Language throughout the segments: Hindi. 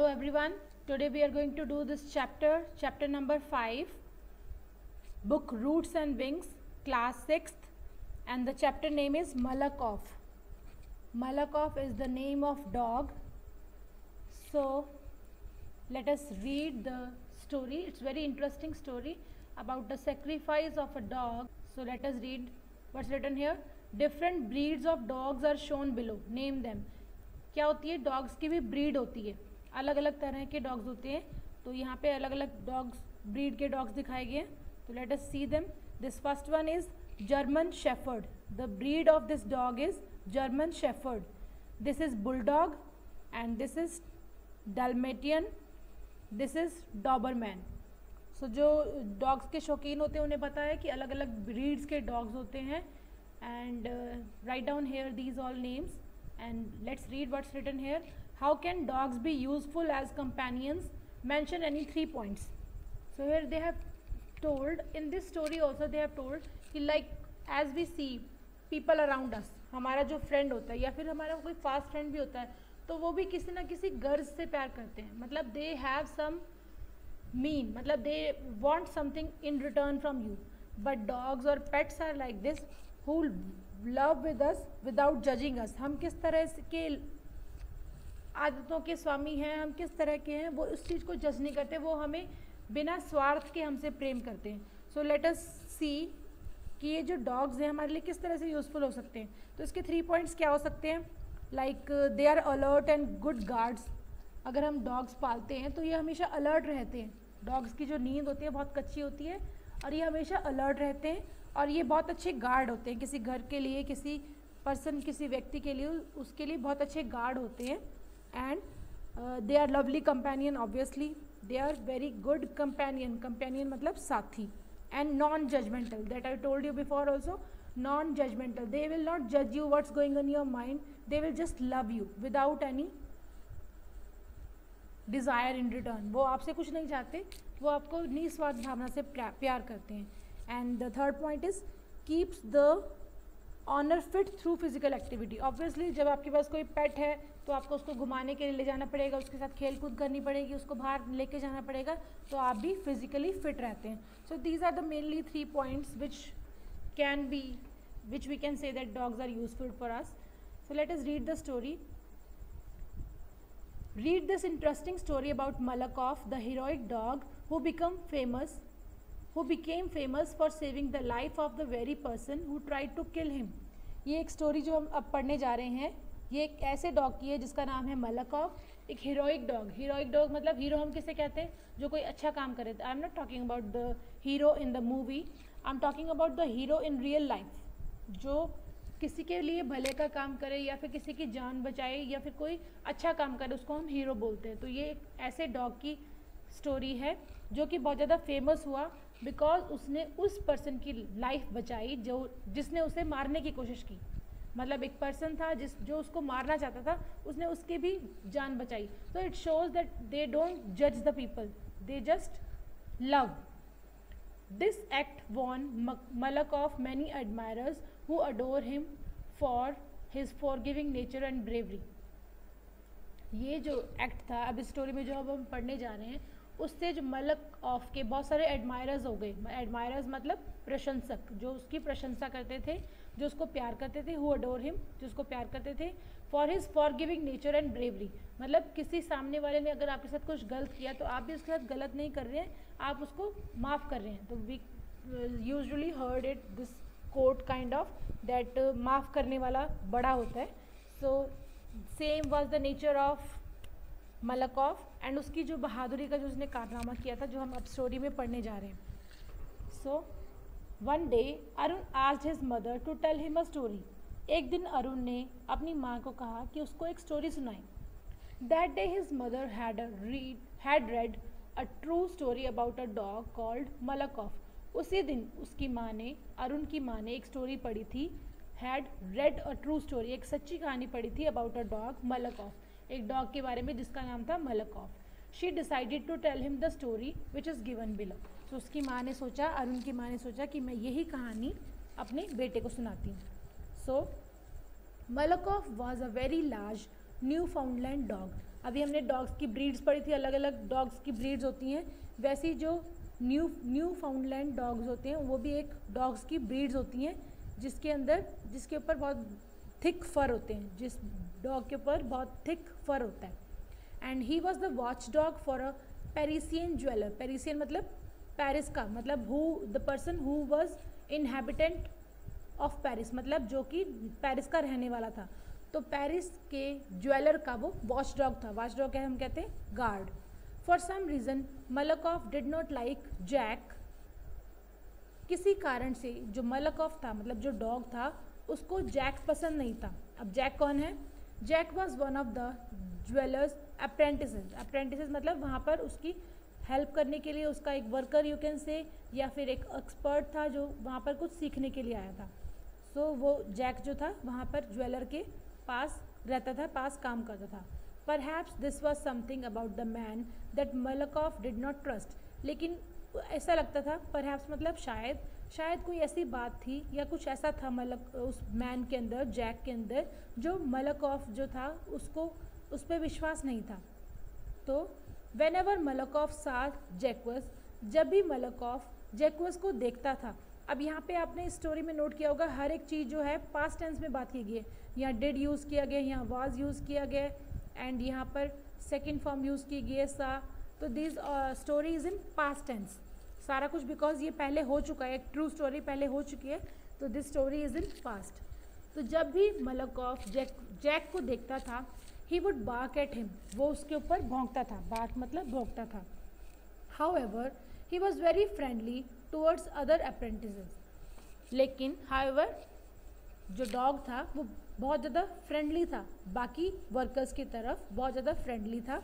Hello everyone. Today we are going to do this chapter number 5, book Roots and Wings, class 6th, and the chapter name is Malakoff. Malakoff is the name of dog. So let us read the story. It's very interesting story about the sacrifice of a dog. So let us read what's written here. Different breeds of dogs are shown below. Name them. क्या होती है, डॉग्स की भी ब्रीड होती है, अलग अलग तरह के डॉग्स होते हैं. तो यहाँ पे अलग अलग डॉग्स, ब्रीड के डॉग्स दिखाए गए हैं. तो let us see them. This first one is German shepherd. The breed of this dog is German shepherd. This is bulldog and this is Dalmatian. This is Doberman. So जो डॉग्स के शौकीन होते हैं उन्हें पता है कि अलग अलग ब्रीड्स के डॉग्स होते हैं. And write down here these all names. And let's read what's written here. How can dogs be useful as companions? Mention any 3 points. So here they have told, in this story also they have told कि like as we see people around us, हमारा जो friend होता है या फिर हमारा कोई fast friend भी होता है, तो वो भी किसी ना किसी गर्ज से प्यार करते हैं. मतलब they have some mean, मतलब they want something in return from you. But dogs or pets are like this, who love with us without judging us. हम किस तरह के आदतों के स्वामी हैं, हम किस तरह के हैं, वो उस चीज़ को जज नहीं करते. वो हमें बिना स्वार्थ के हमसे प्रेम करते हैं. सो लेट अस सी कि ये जो डॉग्स हैं हमारे लिए किस तरह से यूज़फुल हो सकते हैं. तो इसके 3 पॉइंट्स क्या हो सकते हैं. Like they are alert and good guards. अगर हम डॉग्स पालते हैं तो ये हमेशा अलर्ट रहते हैं. डॉग्स की जो नींद होती है बहुत कच्ची होती है और ये हमेशा अलर्ट रहते हैं. और ये बहुत अच्छे गार्ड होते हैं किसी घर के लिए, किसी पर्सन, किसी व्यक्ति के लिए, उसके लिए बहुत अच्छे गार्ड होते हैं. And they are lovely companion. Obviously they are very good companion. Companion मतलब साथी. And non judgemental. That I told you before also. Non judgemental. They will not जज you what's going on your mind. They will just love you without any desire in return. वो आपसे कुछ नहीं चाहते, वो आपको निस्वार्थ भावना से प्यार करते हैं. And the third point is keeps the owner fit through physical activity. Obviously जब आपके पास कोई पेट है तो आपको उसको घुमाने के लिए ले जाना पड़ेगा, उसके साथ खेल कूद करनी पड़ेगी, उसको बाहर लेके जाना पड़ेगा, तो आप भी फिजिकली फिट रहते हैं. So these are the mainly 3 points which we can say that dogs are useful for us. So let us read the story. Read this interesting story about Malakoff, the heroic dog who became famous for saving the life of the very person who tried to kill him. ये एक स्टोरी जो हम अब पढ़ने जा रहे हैं, ये एक ऐसे डॉग की है जिसका नाम है मलकॉफ. एक हीरोइक डॉग. हीरोइक डॉग मतलब हीरो हम किसे कहते हैं, जो कोई अच्छा काम करे. I am not talking about the hero in the movie. I am talking about the hero in real life, जो किसी के लिए भले का काम करे या फिर किसी की जान बचाए या फिर कोई अच्छा काम करे, उसको हम हीरो बोलते हैं. तो ये एक ऐसे डॉग की स्टोरी है जो कि बहुत ज़्यादा फेमस हुआ बिकॉज उसने उस पर्सन की लाइफ बचाई जिसने उसे मारने की कोशिश की. मतलब एक पर्सन था जो उसको मारना चाहता था, उसने उसकी भी जान बचाई. तो it shows that they don't जज the people, they just love. This act won Malakoff many admirers who adore him for his forgiving nature and bravery. ये जो एक्ट था, अब इस स्टोरी में जो अब हम पढ़ने जा रहे हैं, उससे जो मलकऑफ के बहुत सारे एडमायरर्स हो गए. एडमायरर्स मतलब प्रशंसक, जो उसकी प्रशंसा करते थे, जो उसको प्यार करते थे. हु अडोर हिम, जो उसको प्यार करते थे. For his forgiving nature and bravery, मतलब किसी सामने वाले ने अगर आपके साथ कुछ गलत किया तो आप भी उसके साथ गलत नहीं कर रहे हैं, आप उसको माफ़ कर रहे हैं. तो we usually heard it this quote kind of that माफ़ करने वाला बड़ा होता है. So same was the nature of Malakoff. And उसकी जो बहादुरी का जो उसने कारनामा किया था, जो हम अब स्टोरी में पढ़ने जा रहे हैं. So one day Arun asked his mother to tell him a story. एक दिन अरुण ने अपनी माँ को कहा कि उसको एक स्टोरी सुनाए. That day his mother had read a true story about a dog called Malakoff. उसी दिन उसकी माँ ने, अरुण की माँ ने एक स्टोरी पढ़ी थी. Had read a true story, एक सच्ची कहानी पढ़ी थी अबाउट अ डॉग मलकॉफ, एक डॉग के बारे में जिसका नाम था Malakoff. She decided to tell him the story which is given below. तो उसकी माँ ने सोचा, अरुण की माँ ने सोचा कि मैं यही कहानी अपने बेटे को सुनाती हूँ. So Malakoff was a very large Newfoundland dog. अभी हमने डॉग्स की ब्रीड्स पढ़ी थी, अलग अलग डॉग्स की ब्रीड्स होती हैं, वैसी जो न्यू फाउंडलैंड डॉग्स होते हैं वो भी एक डॉग्स की ब्रीड्स होती हैं जिसके ऊपर बहुत थिक फर होते हैं, जिस डॉग के ऊपर बहुत थिक फर होता है. And he was the watch dog for a Parisian jeweller. Parisian मतलब पेरिस का, मतलब the person who was inhabitant of Paris, मतलब जो कि पेरिस का रहने वाला था. तो पेरिस के ज्वेलर का वो वॉच डॉग था. वॉच डॉग है हम कहते हैं guard. For some reason Malakoff did not like Jack. किसी कारण से जो मलकॉफ था, मतलब जो डॉग था, उसको जैक पसंद नहीं था. अब जैक कौन है? Jack was one of the jewellers apprentices. Apprentices मतलब वहाँ पर उसकी हेल्प करने के लिए उसका एक वर्कर यू कैन से, या फिर एक एक्सपर्ट था जो वहाँ पर कुछ सीखने के लिए आया था. सो वो जैक जो था वहाँ पर ज्वेलर के पास रहता था, पास काम करता था. Perhaps this was something about the man that Malakoff did not trust. लेकिन ऐसा लगता था, परहैप्स मतलब शायद कोई ऐसी बात थी या कुछ ऐसा था उस मैन के अंदर, जैक के अंदर, जो मलकॉफ जो था उसको उस पर विश्वास नहीं था. तो वेन एवर मलकॉफ सा जैक्वस, जब भी मलकॉफ जैक्वस को देखता था. अब यहाँ पे आपने स्टोरी में नोट किया होगा हर एक चीज़ जो है पास्ट टेंस में बात की गई है. यहाँ डिड यूज़ किया गया, यहाँ वाज यूज़ किया गया, एंड यहाँ पर सेकेंड फॉर्म यूज़ की गई है सा. तो this story is in past tense सारा कुछ, बिकॉज ये पहले हो चुका है, एक ट्रू स्टोरी पहले हो चुकी है. तो this story is in past. तो जब भी मलकॉफ जैक को देखता था, he would bark at him, वो उसके ऊपर भौंकता था. बार्क मतलब भौंकता था. However he was very friendly towards other apprentices. लेकिन हाउएवर जो डॉग था वो बहुत ज़्यादा फ्रेंडली था, बाकी वर्कर्स की तरफ बहुत ज़्यादा फ्रेंडली था.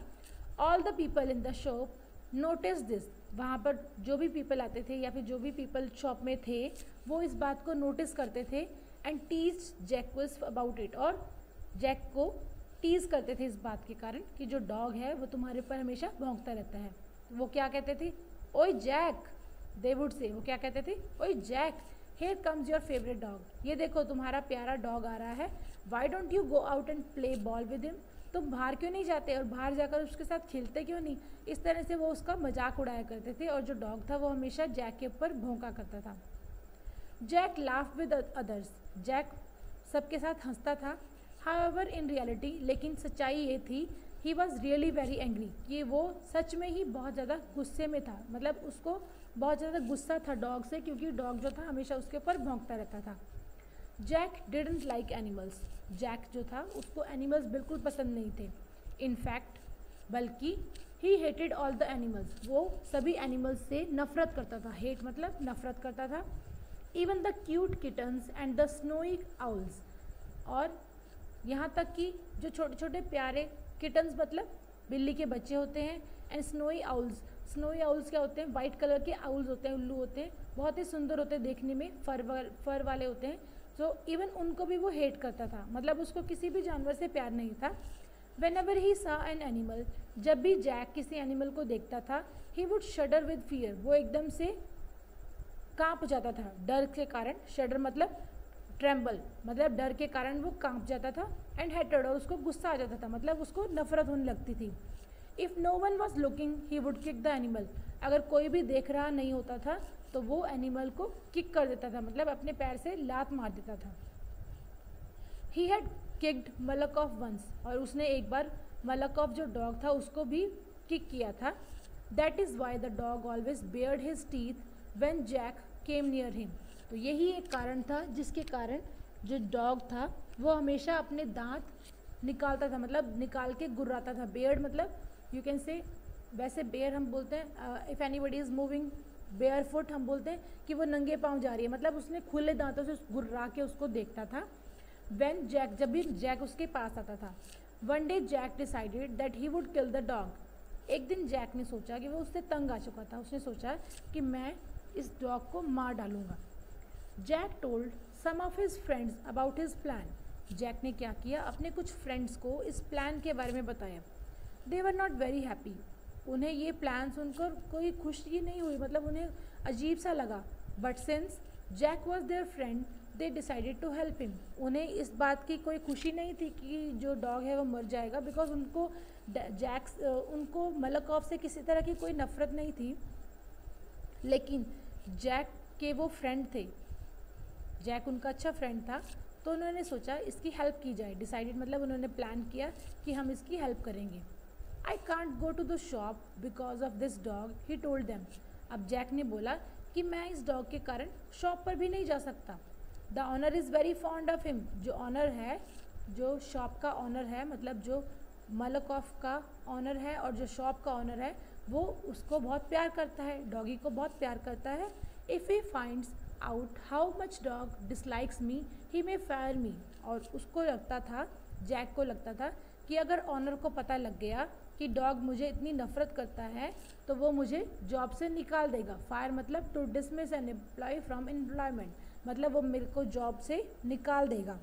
All the people in the shop notice this. वहाँ पर जो भी पीपल आते थे या फिर जो भी पीपल शॉप में थे वो इस बात को नोटिस करते थे. एंड टीज जैक्वस अबाउट इट, और जैक को टीज करते थे इस बात के कारण कि जो डॉग है वो तुम्हारे ऊपर हमेशा भौंकता रहता है. वो क्या कहते थे? ओए जैक, दे वुड से. वो क्या कहते थे? ओए Jack, here comes your favourite dog. ये देखो तुम्हारा प्यारा डॉग आ रहा है. Why don't you go out and play ball with him. तुम बाहर क्यों नहीं जाते और बाहर जाकर उसके साथ खेलते क्यों नहीं? इस तरह से वो उसका मजाक उड़ाया करते थे, और जो डॉग था वो हमेशा जैक के ऊपर भौंका करता था. Jack laugh with others. Jack सबके साथ हंसता था. हाउएवर इन रियलिटी, लेकिन सच्चाई ये थी, he was really very angry, कि वो सच में ही बहुत ज़्यादा गुस्से में था. मतलब उसको बहुत ज़्यादा गुस्सा था डॉग से, क्योंकि डॉग जो था हमेशा उसके ऊपर भौंकता रहता था. Jack didn't like animals. Jack जो था उसको एनिमल्स बिल्कुल पसंद नहीं थे. इनफैक्ट बल्कि ही हेटेड ऑल द एनिमल्स. वो सभी एनिमल्स से नफरत करता था. हेट मतलब नफरत करता था. Even the cute kittens and the snowy owls. और यहाँ तक कि जो छोटे छोटे प्यारे किटन्स मतलब बिल्ली के बच्चे होते हैं, and snowy owls. Snowy owls क्या होते हैं? वाइट कलर के आउल्स होते हैं, उल्लू होते हैं, बहुत ही सुंदर होते हैं देखने में, फर वाले होते हैं. तो इवन उनको भी वो हेट करता था, मतलब उसको किसी भी जानवर से प्यार नहीं था. वेन एवर ही सा एन एनिमल, जब भी जैक किसी एनिमल को देखता था, ही वुड शडर विद फियर. वो एकदम से कांप जाता था डर के कारण. शडर मतलब ट्रेम्बल, मतलब डर के कारण वो कांप जाता था. एंड हेटेड, और उसको गुस्सा आ जाता था, मतलब उसको नफरत होने लगती थी. If no one was looking he would kick the animal. अगर कोई भी देख रहा नहीं होता था तो वो एनिमल को किक कर देता था, मतलब अपने पैर से लात मार देता था. ही हैड किक्ड मलकॉफ वंस, और उसने एक बार मलकॉफ जो डॉग था उसको भी किक किया था. That is why the dog always bared his teeth when Jack came near him. तो यही एक कारण था जिसके कारण जो डॉग था वो हमेशा अपने दांत निकालता था, मतलब निकाल के गुर्राता था. बेयर्ड मतलब यू कैन से, वैसे बेयर हम बोलते हैं if anybody is moving bear foot, हम बोलते हैं कि वो नंगे पाँव जा रही है, मतलब उसने खुले दांतों से गुर्रा के उसको देखता था. व्हेन जैक, जब भी जैक उसके पास आता था. One day Jack decided that he would kill the dog. एक दिन जैक ने सोचा कि वो उससे तंग आ चुका था. उसने सोचा कि मैं इस डॉग को मार डालूंगा. Jack told some of his friends about his plan. Jack ने क्या किया? अपने कुछ फ्रेंड्स को इस प्लान के बारे में बताया. दे वर नॉट वेरी हैप्पी. उन्हें ये प्लान सुनकर कोई खुशी नहीं हुई, मतलब उन्हें अजीब सा लगा. But since Jack was their friend they decided to help him. उन्हें इस बात की कोई खुशी नहीं थी कि जो डॉग है वो मर जाएगा, बिकॉज उनको उनको मलकॉफ से किसी तरह की कोई नफरत नहीं थी, लेकिन जैक के वो फ्रेंड थे, जैक उनका अच्छा फ्रेंड था, तो उन्होंने सोचा इसकी हेल्प की जाए। डिसाइडेड मतलब उन्होंने प्लान किया कि हम इसकी हेल्प करेंगे। I can't go to the shop because of this dog, he told them. अब जैक ने बोला कि मैं इस डॉग के कारण शॉप पर भी नहीं जा सकता। The owner is very fond of him, जो ऑनर है, जो शॉप का ऑनर है, मतलब जो मलकॉफ का ऑनर है और जो शॉप का ऑनर है, वो उसको बहुत प्यार करता है, डॉगी को बहुत प्यार करता है। If he finds out how much dog dislikes me he may fire me. और उसको लगता था, जैक को लगता था कि अगर ऑनर को पता लग गया कि डॉग मुझे इतनी नफरत करता है तो वो मुझे जॉब से निकाल देगा। फायर मतलब to dismiss an employ from employment, मतलब वो मेरे को जॉब से निकाल देगा।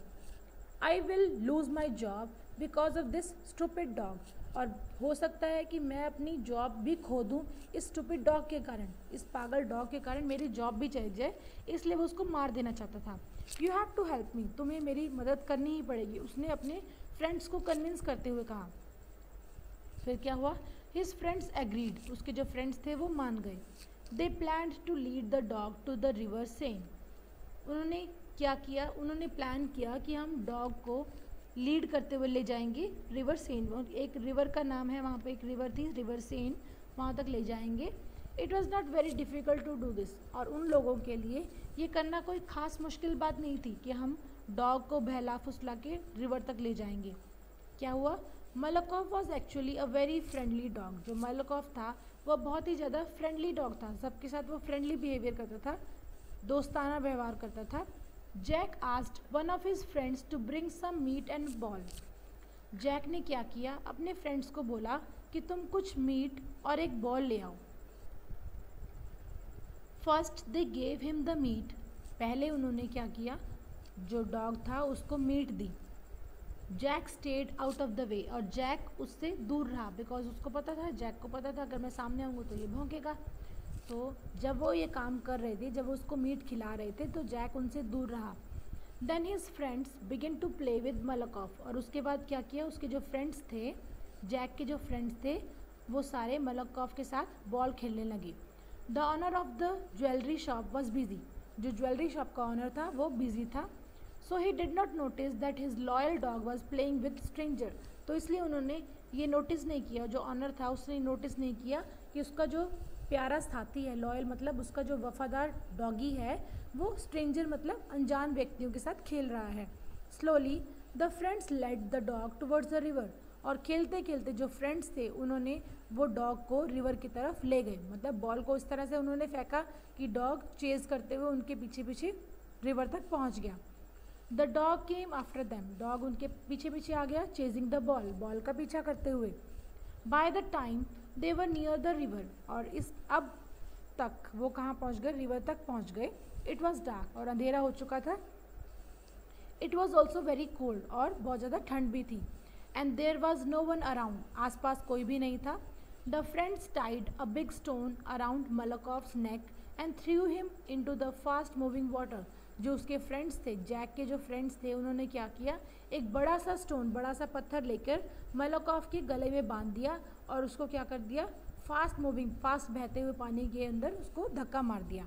I will lose my job because of this stupid dog, और हो सकता है कि मैं अपनी जॉब भी खो दूँ इस स्टूपिड डॉग के कारण, इस पागल डॉग के कारण मेरी जॉब भी चली जाए, इसलिए वो उसको मार देना चाहता था। You have to help me, तुम्हें मेरी मदद करनी ही पड़ेगी, उसने अपने फ्रेंड्स को कन्विंस करते हुए कहा। फिर क्या हुआ? हिज फ्रेंड्स एग्रीड, उसके जो फ्रेंड्स थे वो मान गए। They planned to lead the dog to the river Seine. उन्होंने क्या किया? उन्होंने प्लान किया कि हम डॉग को लीड करते हुए ले जाएंगे रिवर सेन, एक रिवर का नाम है, वहाँ पे एक रिवर थी रिवर सेन, वहाँ तक ले जाएंगे। It was not very difficult to do this, और उन लोगों के लिए ये करना कोई ख़ास मुश्किल बात नहीं थी कि हम डॉग को बहला फुसला के रिवर तक ले जाएंगे। क्या हुआ? Malakoff was actually a very friendly dog. जो मलकॉफ था वह बहुत ही ज़्यादा फ्रेंडली डॉग था, सबके साथ वो फ्रेंडली बिहेवियर करता था, दोस्ताना व्यवहार करता था। Jack asked one of his friends to bring some meat and ball. Jack ने क्या किया? अपने फ्रेंड्स को बोला कि तुम कुछ मीट और एक बॉल ले आओ। First they gave him the meat, पहले उन्होंने क्या किया? जो डॉग था उसको मीट दी। Jack stayed out of the way, और जैक उससे दूर रहा, बिकॉज उसको पता था, जैक को पता था अगर मैं सामने आऊँगा तो ये भौंकेगा। तो जब वो ये काम कर रहे थे, जब वो उसको मीट खिला रहे थे, तो जैक उनसे दूर रहा। Then his friends begin to play with Malakoff, और उसके बाद क्या किया? उसके जो फ्रेंड्स थे, जैक के जो फ्रेंड्स थे, वो सारे मलकॉफ के साथ बॉल खेलने लगे। The owner of the jewellery shop was busy, जो ज्वेलरी शॉप का ऑनर था वो बिजी था। So he did not notice that his loyal dog was playing with stranger, तो इसलिए उन्होंने ये नोटिस नहीं किया, जो ऑनर था उसने नोटिस नहीं किया कि उसका जो प्यारा साथी है, लॉयल मतलब उसका जो वफादार डॉगी है, वो स्ट्रेंजर मतलब अनजान व्यक्तियों के साथ खेल रहा है। Slowly the friends led the dog towards the river, और खेलते खेलते जो फ्रेंड्स थे उन्होंने वो डॉग को रिवर की तरफ ले गए, मतलब बॉल को इस तरह से उन्होंने फेंका कि डॉग चेज करते हुए उनके पीछे पीछे रिवर तक पहुंच गया। The dog came after them, dog उनके पीछे पीछे आ गया, चेजिंग द बॉल, बॉल का पीछा करते हुए। By the time they were near the river, और इस अब तक वो कहाँ पहुँच गए? रिवर तक पहुँच गए। इट वॉज डार्क, और अंधेरा हो चुका था। It was also very cold, और बहुत ज़्यादा ठंड भी थी। And there was no one around, आसपास कोई भी नहीं था। The friends tied a big stone around Malakoff's neck and threw him into the fast moving water. जो उसके फ्रेंड्स थे, जैक के जो फ्रेंड्स थे, उन्होंने क्या किया? एक बड़ा सा स्टोन, बड़ा सा पत्थर लेकर मलकॉफ के गले में बांध दिया, और उसको क्या कर दिया? फास्ट मूविंग, फास्ट बहते हुए पानी के अंदर उसको धक्का मार दिया।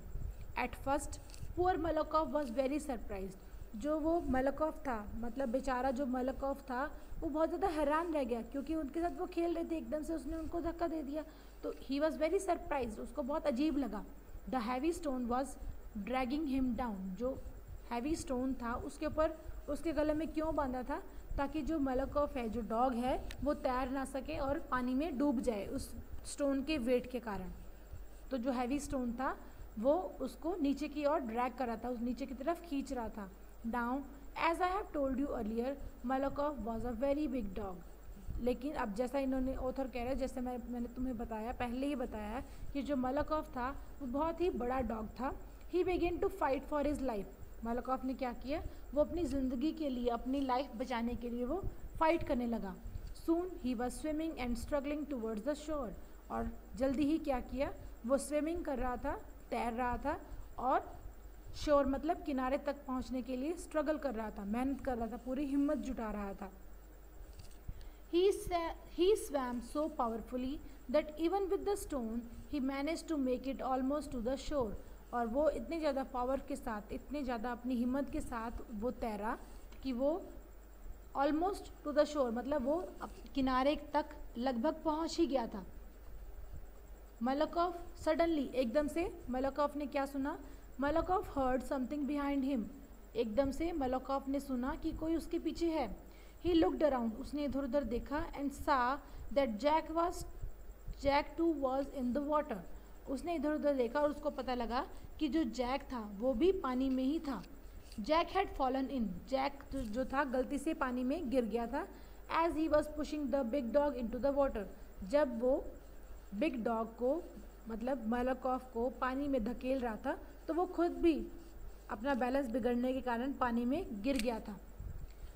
At first poor Malakoff was very surprise, जो वो मलकॉफ था, मतलब बेचारा जो मलकॉफ था, वो बहुत ज़्यादा हैरान रह गया, क्योंकि उनके साथ वो खेल रहे थे, एकदम से उसने उनको धक्का दे दिया, तो ही वॉज वेरी सरप्राइज, उसको बहुत अजीब लगा। The heavy stone was dragging him down, जो हैवी स्टोन था उसके ऊपर उसके गले में क्यों बांधा था? ताकि जो मलकॉफ है, जो डॉग है, वो तैर ना सके और पानी में डूब जाए उस स्टोन के वेट के कारण। तो जो हैवी स्टोन था वो उसको नीचे की ओर ड्रैग कर रहा था, उस नीचे की तरफ खींच रहा था। Now as I have told you earlier Malkoff was a very big dog, लेकिन अब जैसा इन्होंने ऑथर कह रहे हैं, जैसे मैंने तुम्हें बताया, पहले ही बताया कि जो मलकॉफ था वो बहुत ही बड़ा डॉग था। He began to fight for his life, Malkoff ने क्या किया? वो अपनी ज़िंदगी के लिए, अपनी लाइफ बचाने के लिए वो फाइट करने लगा। Soon he was swimming and struggling towards the shore, और जल्दी ही क्या किया? वो स्विमिंग कर रहा था, तैर रहा था, और शोर मतलब किनारे तक पहुंचने के लिए स्ट्रगल कर रहा था, मेहनत कर रहा था, पूरी हिम्मत जुटा रहा था। He swam so powerfully that even with the stone he managed to make it almost to the shore. और वो इतने ज़्यादा पावर के साथ, इतने ज़्यादा अपनी हिम्मत के साथ वो तैरा कि वो ऑलमोस्ट टू द शोर, मतलब वो किनारे तक लगभग पहुंच ही गया था। मलकॉफ सडनली, एकदम से मलकॉफ ने क्या सुना? मलकॉफ हर्ड समथिंग बिहाइंड हिम। एकदम से मलकॉफ ने सुना कि कोई उसके पीछे है। ही लुक्ड अराउंड, उसने इधर उधर देखा and saw that Jack too was in the water. उसने इधर उधर देखा और उसको पता लगा कि जो जैक था वो भी पानी में ही था। Jack had fallen in, Jack जो था गलती से पानी में गिर गया था। As he was pushing the big dog into the water, जब वो बिग डॉग को मतलब मलकॉफ को पानी में धकेल रहा था तो वो खुद भी अपना बैलेंस बिगड़ने के कारण पानी में गिर गया था।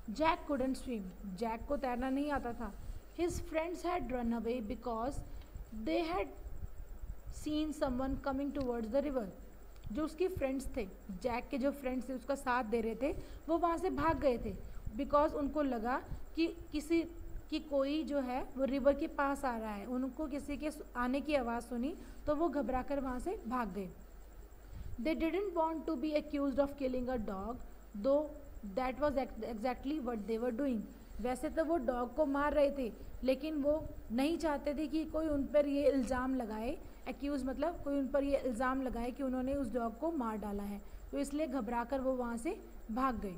जैक कुडंट स्विम, जैक को तैरना नहीं आता था। His friends had run away because they had seen someone coming towards the river. जो उसके फ्रेंड्स थे, जैक के जो फ्रेंड्स थे उसका साथ दे रहे थे, वो वहाँ से भाग गए थे बिकॉज उनको लगा कि कोई जो है वो रिवर के पास आ रहा है। उनको किसी के आने की आवाज़ सुनी तो वो घबरा कर वहाँ से भाग गए। They didn't want to be accused of killing a dog though that was exactly what they were doing. वैसे तो वो डॉग को मार रहे थे लेकिन वो नहीं चाहते थे कि कोई उन पर ये इल्ज़ाम लगाए, एक्यूज़ मतलब कोई उन पर ये इल्ज़ाम लगाए कि उन्होंने उस डॉग को मार डाला है, तो इसलिए घबरा कर वो वहाँ से भाग गए।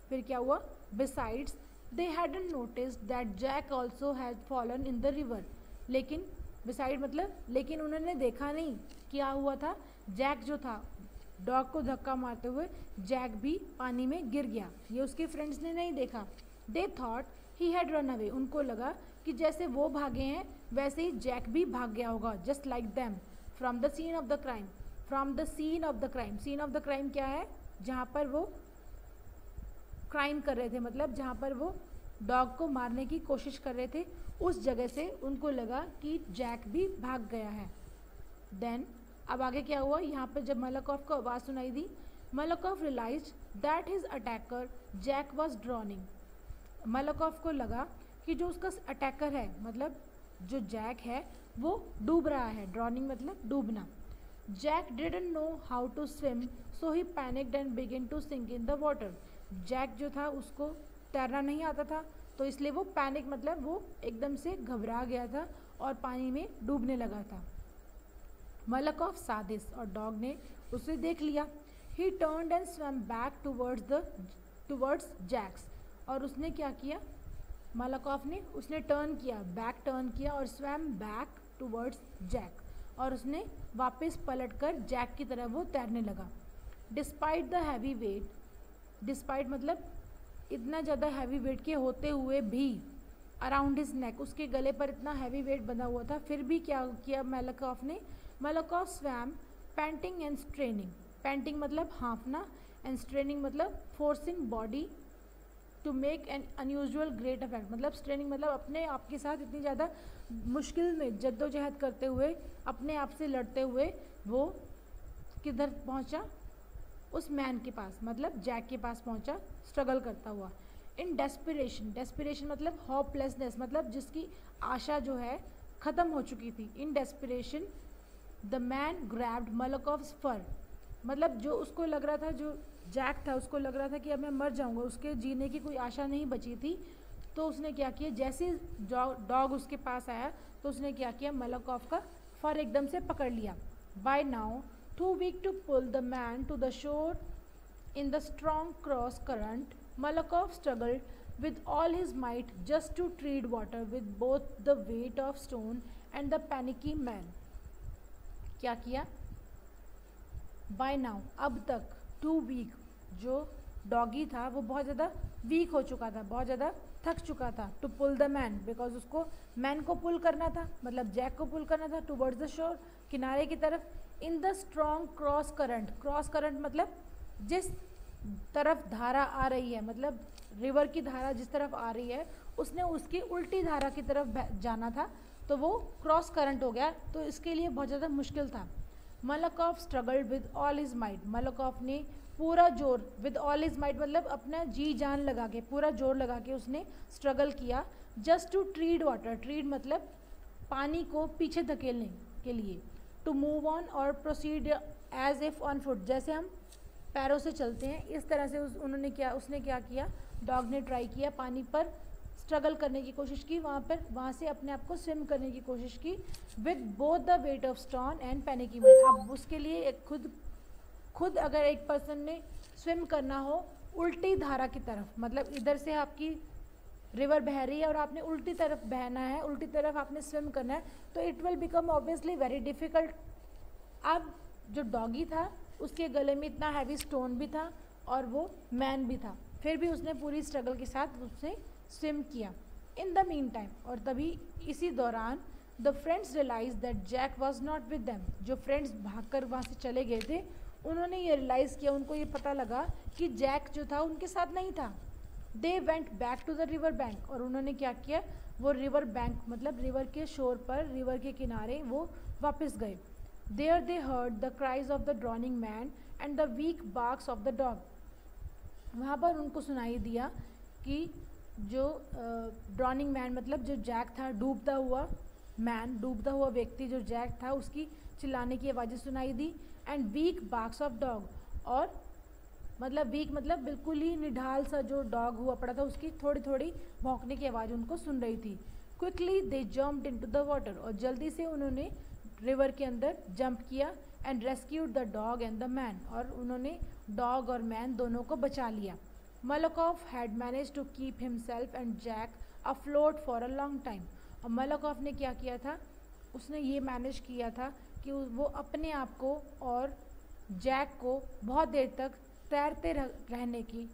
फिर क्या हुआ? Besides they hadn't noticed that Jack also had fallen in the river. लेकिन बिसाइड मतलब लेकिन उन्होंने देखा नहीं क्या हुआ था। जैक जो था डॉग को धक्का मारते हुए जैक भी पानी में गिर गया, ये उसके फ्रेंड्स ने नहीं देखा। They thought he had run away, उनको लगा कि जैसे वो भागे हैं वैसे ही जैक भी भाग गया होगा, just like them, from the scene of the crime. From the scene of the crime, scene of the crime क्या है? जहाँ पर वो क्राइम कर रहे थे, मतलब जहाँ पर वो डॉग को मारने की कोशिश कर रहे थे, उस जगह से उनको लगा कि जैक भी भाग गया है। देन अब आगे क्या हुआ? यहाँ पर जब मलकॉफ को आवाज़ सुनाई दी, Malkoff realised that his attacker Jack was drowning. Malkoff को लगा कि जो उसका अटैकर है मतलब जो जैक है वो डूब रहा है। ड्रॉनिंग मतलब डूबना। Jack didn't know how to swim so he panicked and begin to sink in the water. Jack जो था उसको तैरना नहीं आता था तो इसलिए वो पैनिक मतलब वो एकदम से घबरा गया था और पानी में डूबने लगा था। मलकॉफ saw this और डॉग ने उसे देख लिया। He turned and swam back towards Jack's. और उसने क्या किया? मलकॉफ ने उसने टर्न किया, बैक टर्न किया और स्वम बैक टूवर्ड्स जैक, और उसने वापस पलटकर जैक की तरफ वो तैरने लगा। Despite the heavy weight, despite मतलब इतना ज़्यादा हैवी वेट के होते हुए भी, अराउंड हिज नेक, उसके गले पर इतना हैवी वेट बंधा हुआ था, फिर भी क्या किया मलकॉफ ने? Malkoff swam panting and straining. Panting मतलब हाँफना एंड स्ट्रेनिंग मतलब forcing body to make an unusual great effect. मतलब स्ट्रेनिंग मतलब अपने आप के साथ इतनी ज़्यादा मुश्किल में जद्दोजहद करते हुए, अपने आप से लड़ते हुए वो किधर पहुंचा? उस मैन के पास, मतलब जैक के पास पहुंचा, स्ट्रगल करता हुआ। इन डेस्पिरेशन, डेस्पिरेशन मतलब होपलेसनेस, मतलब जिसकी आशा जो है ख़त्म हो चुकी थी। इन डेस्पिरेशन द मैन ग्रैब्ड मलकॉफ्स फर, मतलब जो उसको लग रहा था, जो जैक था उसको लग रहा था कि अब मैं मर जाऊंगा, उसके जीने की कोई आशा नहीं बची थी, तो उसने क्या किया? जैसे डॉग उसके पास आया तो उसने क्या किया? मलकॉफ का फर एकदम से पकड़ लिया। By now too weak to pull the man to the shore in the strong cross current, Malakoff struggled with all his might just to tread water with both the weight of stone and the panicky man. क्या किया? By now, अब तक, too weak, जो डॉगी था वो बहुत ज़्यादा वीक हो चुका था, बहुत ज़्यादा थक चुका था। To pull the man, because उसको मैन को पुल करना था, मतलब जैक को पुल करना था टूवर्ड्स द शोर, किनारे की तरफ। इन the strong cross current, cross current मतलब जिस तरफ धारा आ रही है, मतलब रिवर की धारा जिस तरफ आ रही है उसने उसकी उल्टी धारा की तरफ जाना था, तो वो क्रॉस करंट हो गया, तो इसके लिए बहुत ज़्यादा मुश्किल था। Malkoff struggled with all his might, Malkoff ने पूरा जोर, विद ऑल हिज माइट मतलब अपना जी जान लगा के, पूरा जोर लगा के उसने स्ट्रगल किया, just to tread water, tread मतलब पानी को पीछे धकेलने के लिए, टू मूव ऑन और proceed as if on foot, जैसे हम पैरों से चलते हैं इस तरह से उसने क्या किया, डॉग ने ट्राई किया, पानी पर स्ट्रगल करने की कोशिश की, वहाँ से अपने आप को स्विम करने की कोशिश की, with both the weight of stone and panicky man. अब उसके लिए खुद अगर एक पर्सन ने स्विम करना हो उल्टी धारा की तरफ, मतलब इधर से आपकी रिवर बह रही है और आपने उल्टी तरफ बहना है, उल्टी तरफ आपने स्विम करना है, तो it will become obviously very difficult. अब जो डॉगी था उसके गले में इतना हैवी स्टोन भी था और वो मैन भी था, फिर भी उसने पूरी स्ट्रगल के साथ उसने स्विम किया। इन द मीन टाइम, और तभी इसी दौरान the friends realise that Jack was not with them, जो फ्रेंड्स भागकर वहाँ से चले गए थे उन्होंने ये रियलाइज़ किया, उनको ये पता लगा कि जैक जो था उनके साथ नहीं था। They went back to the river bank, और उन्होंने क्या किया, वो रिवर बैंक मतलब रिवर के शोर पर, रिवर के किनारे वो वापस गए। There they heard the cries of the drowning man and the weak barks of the dog, वहाँ पर उनको सुनाई दिया कि जो ड्रॉनिंग मैन मतलब जो जैक था, डूबता हुआ व्यक्ति जो जैक था, उसकी चिल्लाने की आवाज़ें सुनाई दी, and weak barks of dog, और मतलब वीक मतलब बिल्कुल ही निढाल सा जो डॉग हुआ पड़ा था उसकी थोड़ी थोड़ी भौंकने की आवाज़ उनको सुन रही थी। Quickly they jumped into the water, और जल्दी से उन्होंने रिवर के अंदर जंप किया, and rescued the dog and the man, और उन्होंने डॉग और मैन दोनों को बचा लिया। Malkoff had manage to keep himself and Jack afloat for a long time, और मलकॉफ ने क्या किया था, उसने ये मैनेज किया था कि वो अपने आप को और जैक को बहुत देर तक तैरते रहने की,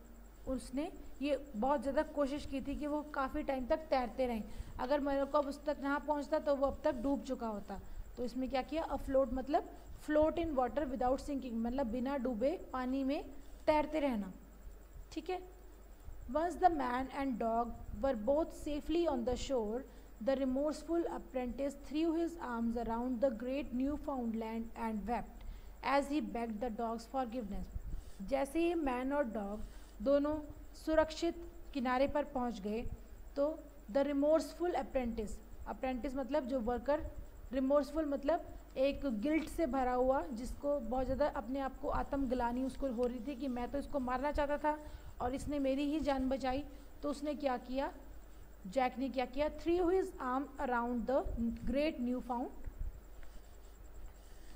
उसने ये बहुत ज़्यादा कोशिश की थी कि वो काफ़ी टाइम तक तैरते रहें। अगर मलकॉफ उस तक ना पहुंचता तो वो अब तक डूब चुका होता। तो इसमें क्या किया, अफ्लोट मतलब float in water without sinking, मतलब बिना डूबे पानी में तैरते रहना, ठीक है। Once the man and dog were both safely on the shore, the remorseful apprentice threw his arms around the great Newfoundland and wept as he begged the dog's forgiveness. जैसे ही मैन और डॉग दोनों सुरक्षित किनारे पर पहुंच गए तो द रिमोर्सफुल अप्रेंटिस मतलब जो वर्कर, रिमोर्सफुल मतलब एक गिल्ट से भरा हुआ, जिसको बहुत ज़्यादा अपने आप को आत्मग्लानि उसको हो रही थी कि मैं तो इसको मारना चाहता था और इसने मेरी ही जान बचाई। तो उसने क्या किया, जैक ने क्या किया, through his arm around the great new found,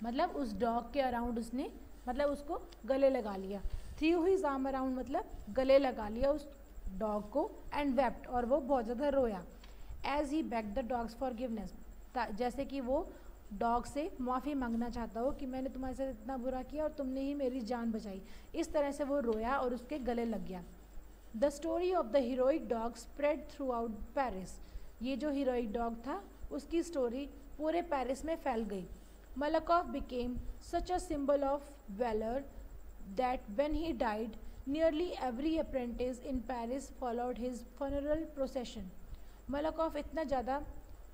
मतलब उस डॉग के अराउंड उसने मतलब उसको गले लगा लिया। थ्रू हिज आर्म अराउंड मतलब गले लगा लिया उस डॉग को, एंड वेप्ट, और वो बहुत ज़्यादा रोया। As he begged the dog's forgiveness, जैसे कि वो डॉग से माफ़ी मांगना चाहता हो कि मैंने तुम्हारे साथ इतना बुरा किया और तुमने ही मेरी जान बचाई। इस तरह से वो रोया और उसके गले लग गया। The story of the heroic dog spread through out Paris, ये जो हीरोइक डॉग था उसकी स्टोरी पूरे पेरिस में फैल गई। मलकॉफ became such a symbol of valor that when he died, nearly every apprentice in Paris followed his funeral procession. मलकॉफ इतना ज़्यादा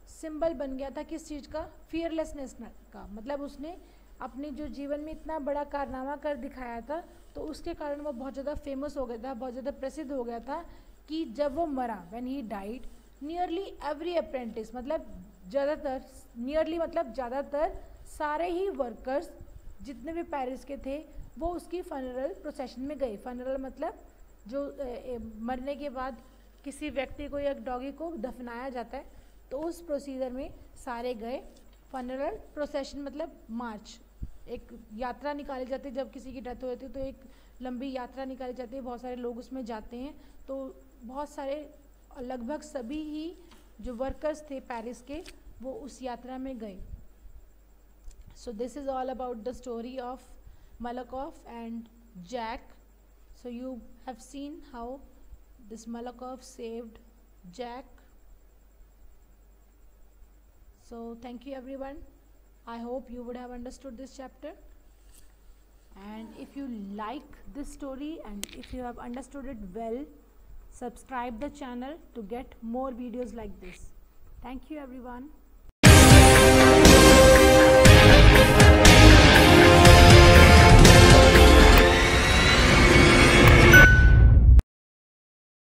सिंबल बन गया था किस चीज़ का, फियरलेसनेस का, मतलब उसने अपने जो जीवन में इतना बड़ा कारनामा कर दिखाया था तो उसके कारण वो बहुत ज़्यादा फेमस हो गया था, बहुत ज़्यादा प्रसिद्ध हो गया था कि जब वो मरा, when he died, nearly every apprentice मतलब ज़्यादातर, नियरली मतलब ज़्यादातर सारे ही वर्कर्स जितने भी पेरिस के थे वो उसकी फनरल प्रोसेशन में गए। फनरल मतलब जो मरने के बाद किसी व्यक्ति को या डॉगी को दफनाया जाता है तो उस प्रोसीजर में सारे गए। फनरल प्रोसेशन मतलब मार्च, एक यात्रा निकाली जाती है जब किसी की डेथ हो जाती है तो एक लंबी यात्रा निकाली जाती है, बहुत सारे लोग उसमें जाते हैं। तो बहुत सारे लगभग सभी ही जो वर्कर्स थे पेरिस के वो उस यात्रा में गए। So this is all about the story of Malakoff and Jack. So you have seen how this Malakoff saved Jack. So thank you everyone. I hope you would have understood this chapter. And if you like this story and if you have understood it well, subscribe the channel to get more videos like this. Thank you everyone.